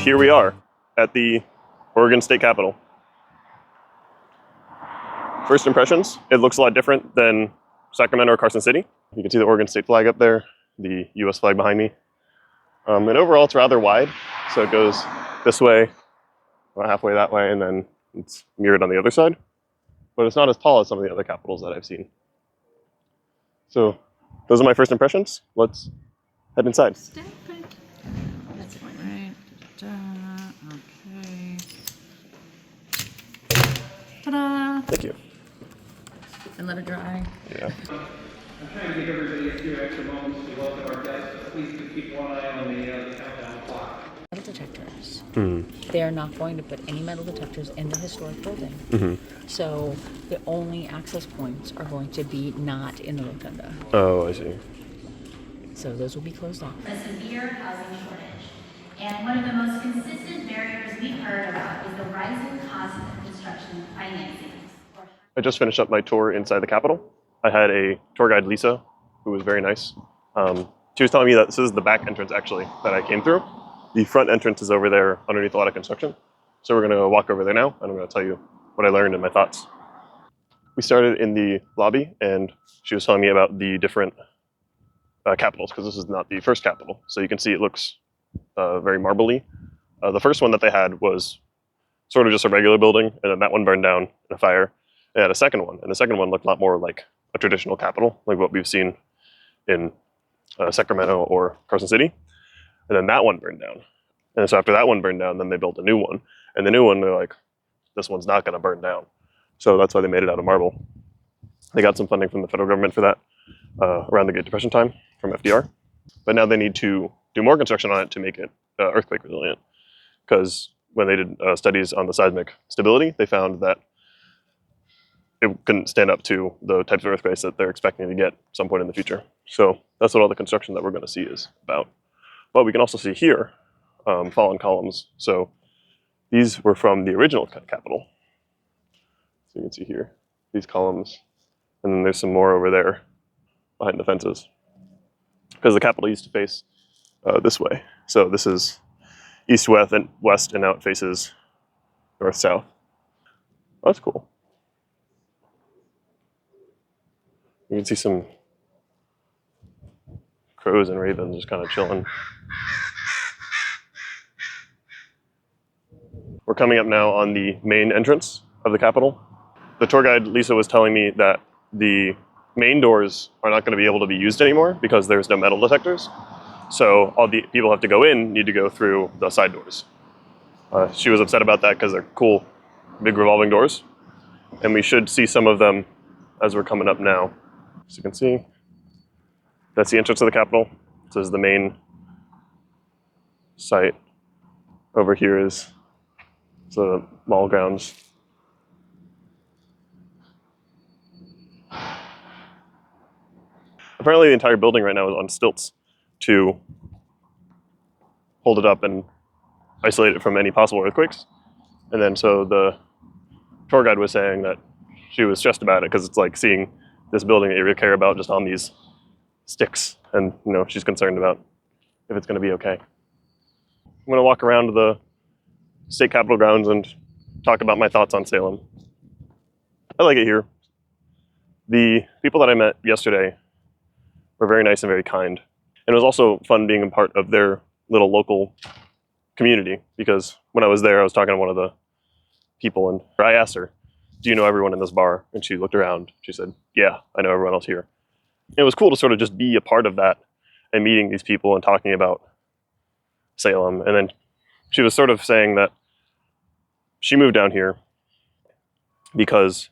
And here we are at the Oregon State Capitol. First impressions, it looks a lot different than Sacramento or Carson City. You can see the Oregon State flag up there, the US flag behind me. And overall it's rather wide, so it goes this way, about halfway that way, and then it's mirrored on the other side. But it's not as tall as some of the other capitals that I've seen. So those are my first impressions. Let's head inside. That's right. Okay. Ta-da! Thank you. And let it dry. Yeah. I'm trying to give everybody a few extra moments to welcome our guests, but please do keep one eye on the countdown clock. Metal detectors. They are not going to put any metal detectors in the historic building. So the only access points are going to be not in the rotunda. Oh, I see. So those will be closed off. A severe housing shortage. And one of the most consistent barriers we've heard about is the rising cost of construction financing. I just finished up my tour inside the Capitol. I had a tour guide, Lisa, who was very nice. She was telling me that this is the back entrance, actually, that I came through. The front entrance is over there underneath a lot of construction. So we're going to walk over there now, and I'm going to tell you what I learned and my thoughts. We started in the lobby, and she was telling me about the different capitals, because this is not the first Capitol. So you can see it looks very marbly. The first one that they had was sort of just a regular building, and then that one burned down in a fire. They had a second one, and the second one looked a lot more like a traditional Capitol, like what we've seen in Sacramento or Carson City. And then that one burned down. And so after that one burned down, then they built a new one. And the new one, they're like, this one's not going to burn down. So that's why they made it out of marble. They got some funding from the federal government for that around the Great Depression time from FDR. But now they need to do more construction on it to make it earthquake resilient. Because when they did studies on the seismic stability, they found that it couldn't stand up to the types of earthquakes that they're expecting to get at some point in the future. So that's what all the construction that we're going to see is about. But we can also see here fallen columns. So these were from the original Capitol. So you can see here these columns, and then there's some more over there behind the fences, because the Capitol used to face this way. So this is east-west, and now it faces north-south. That's cool. You can see some crows and ravens just kind of chilling. We're coming up now on the main entrance of the Capitol. The tour guide, Lisa, was telling me that the main doors are not going to be able to be used anymore because there's no metal detectors. So all the people who have to go in need to go through the side doors. She was upset about that because they're cool, big revolving doors. And we should see some of them as we're coming up now. As you can see, that's the entrance of the Capitol. This is the main site. Over here is the mall grounds. Apparently the entire building right now is on stilts to hold it up and isolate it from any possible earthquakes. And then so the tour guide was saying that she was stressed about it because it's like seeing this building that you really care about just on these sticks. And she's concerned about if it's going to be okay. I'm going to walk around the state capitol grounds and talk about my thoughts on Salem. I like it here. The people that I met yesterday were very nice and very kind. And it was also fun being a part of their little local community, because when I was there, I was talking to one of the people, and I asked her, do you know everyone in this bar? And she looked around. She said, yeah, I know everyone else here. It was cool to sort of just be a part of that and meeting these people and talking about Salem. And then she was sort of saying that she moved down here because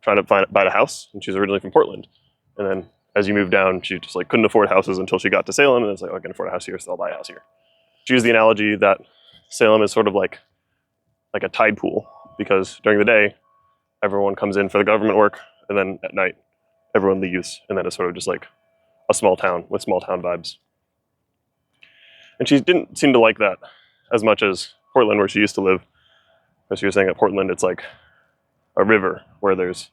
trying to buy a house, and she's originally from Portland. And then as you move down, she just couldn't afford houses until she got to Salem, and it's like, oh, I can afford a house here, so I'll buy a house here. She used the analogy that Salem is sort of like a tide pool, because during the day, everyone comes in for the government work, and then at night, everyone leaves, and then it's sort of just like a small town with small town vibes. And she didn't seem to like that as much as Portland, where she used to live. As she was saying, at Portland, it's like a river where there's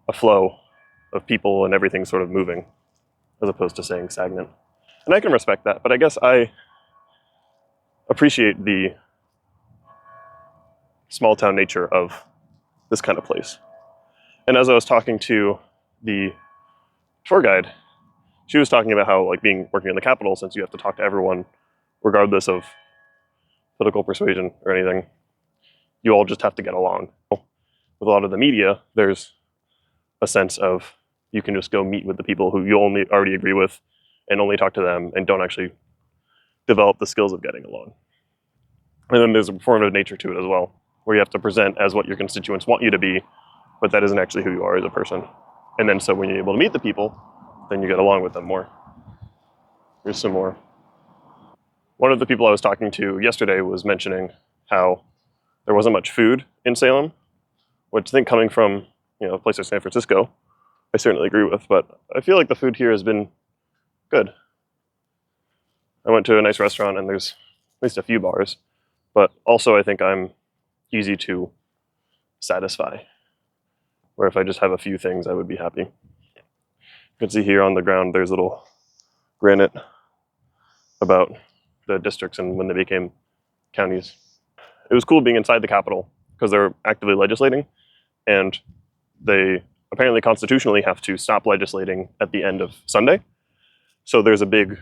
a flow of people and everything sort of moving, as opposed to saying stagnant. And I can respect that, but I guess I appreciate the small town nature of this kind of place. And as I was talking to the tour guide, she was talking about how like working in the capital, since you have to talk to everyone regardless of political persuasion or anything, you all just have to get along. With a lot of the media, there's a sense of you can just go meet with the people who you only already agree with and only talk to them and don't actually develop the skills of getting along. And then there's a performative nature to it as well, where you have to present as what your constituents want you to be, but that isn't actually who you are as a person. And then so when you're able to meet the people, then you get along with them more. Here's some more. One of the people I was talking to yesterday was mentioning how there wasn't much food in Salem, which I think coming from a place like San Francisco, I certainly agree with, but I feel like the food here has been good. I went to a nice restaurant and there's at least a few bars, but also I think I'm easy to satisfy, where if I just have a few things, I would be happy. You can see here on the ground, there's little granite about the districts and when they became counties. It was cool being inside the Capitol because they're actively legislating, and they apparently constitutionally have to stop legislating at the end of Sunday. So there's a big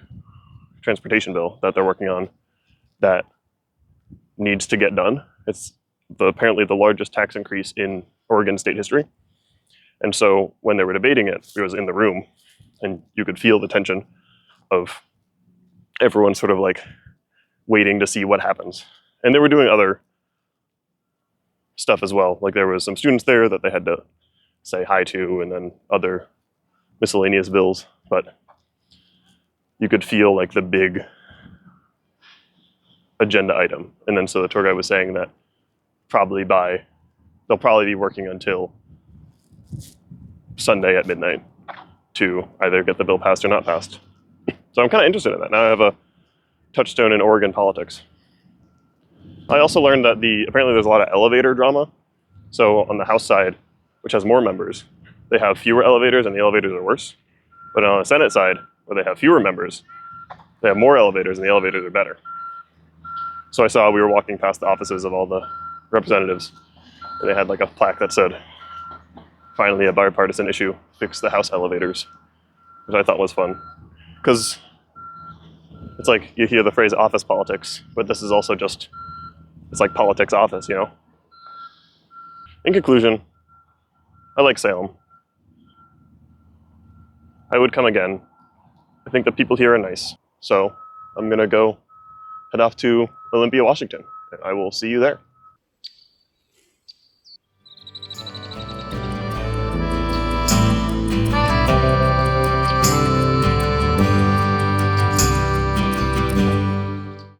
transportation bill that they're working on that needs to get done. It's apparently the largest tax increase in Oregon state history. And so when they were debating it, it was in the room, and you could feel the tension of everyone sort of like waiting to see what happens. And they were doing other stuff as well. Like there was some students there that they had to say hi to, and then other miscellaneous bills. But you could feel like the big agenda item. And then so the tour guide was saying that they'll probably be working until Sunday at midnight to either get the bill passed or not passed. So I'm kind of interested in that. Now I have a touchstone in Oregon politics. I also learned that apparently there's a lot of elevator drama. So on the House side, which has more members, they have fewer elevators and the elevators are worse. But on the Senate side, where they have fewer members, they have more elevators and the elevators are better. So I saw we were walking past the offices of all the representatives, and they had like a plaque that said, "Finally a bipartisan issue, fix the House elevators," which I thought was fun. Because it's like you hear the phrase office politics, but this is also just, it's like politics office, In conclusion, I like Salem. I would come again. I think the people here are nice. So I'm going to go head off to Olympia, Washington. I will see you there.